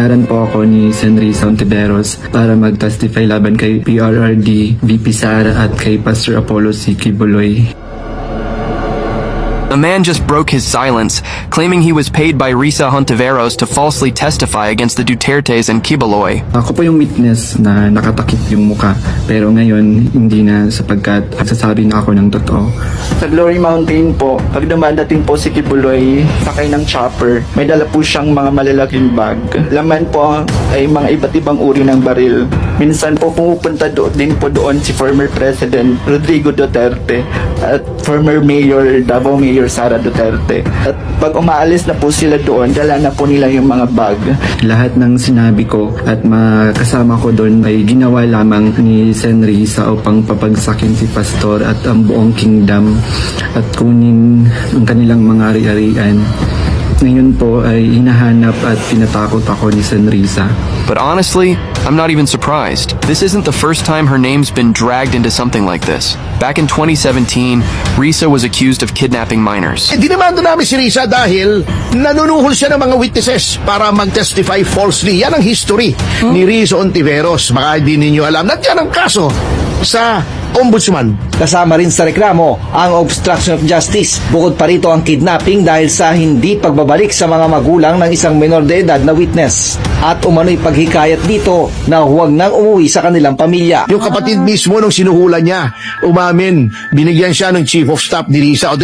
binayaran po ako ni Senrisa Ontiveros para mag-testify laban kay PRRD, VP Sara at kay Pastor Apollo C. Kibuloy. The man just broke his silence, claiming he was paid by Risa Hontiveros to falsely testify against the Dutertes and Quiboloy. Ako po yung witness na nakatakip yung muka, pero ngayon hindi na sapagkat sasabi na ako ng totoo. Sa Glory Mountain po, pag dumadating po si Kibuloy, sakay ng chopper, may dala po siyang mga malalaking bag. Laman po ay mga iba't ibang uri ng baril. Minsan po pumupunta din po doon si former President Rodrigo Duterte at former Mayor Davao Mayor Sara Duterte. At pag umaalis na po sila doon, dala na po nila yung mga bag. Lahat ng sinabi ko at makasama ko doon ay ginawa lamang ni Senrisa upang papagsakin si Pastor at ang buong kingdom at kunin ang kanilang mga ari-arian. Ngayon po ay hinahanap at tinatakot ako ni Senrisa. But honestly, I'm not even surprised. This isn't the first time her name's been dragged into something like this. Back in 2017, Risa was accused of kidnapping minors. Dinamanda namin si Risa dahil nanunuhol siya ng mga witnesses para mag-testify falsely. Yan ang history ni Risa Ontiveros. Baka hindi ninyo alam. Nandiyan ang kaso sa Ombudsman. Kasama rin sa reklamo ang obstruction of justice. Bukod pa rito ang kidnapping dahil sa hindi pagbabalik sa mga magulang ng isang minor de edad na witness. At umano'y paghikayat dito na huwag nang umuwi sa kanilang pamilya. Yung kapatid mismo nung sinuhulan niya, umamin, binigyan siya ng chief of staff ni Risa. O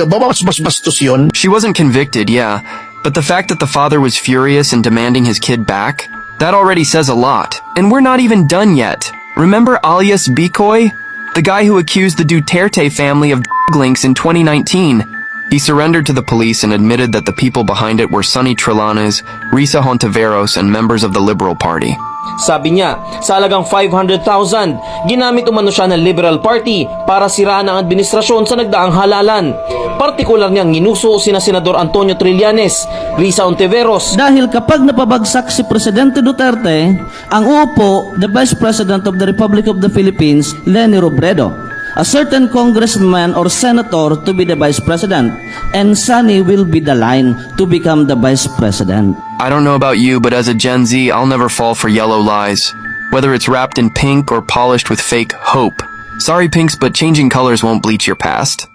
mas bastos yun. She wasn't convicted, yeah, but the fact that the father was furious and demanding his kid back, that already says a lot. And we're not even done yet. Remember alias Bikoy? The guy who accused the Duterte family of drug links in 2019. He surrendered to the police and admitted that the people behind it were Sonny Trillanes, Risa Hontiveros, and members of the Liberal Party. Sabi niya, sa halagang 500,000, ginamit umano siya ng Liberal Party para siraan ang administrasyon sa nagdaang halalan. Partikular niyang ginuso sina Senador Antonio Trillanes, Risa Ontiveros. Dahil kapag napabagsak si Presidente Duterte, ang uupo, the Vice President of the Republic of the Philippines, Leni Robredo, a certain congressman or senator to be the Vice President, and Sonny will be the line to become the Vice President. I don't know about you, but as a Gen Z, I'll never fall for yellow lies. Whether it's wrapped in pink or polished with fake hope. Sorry, Pinks, but changing colors won't bleach your past.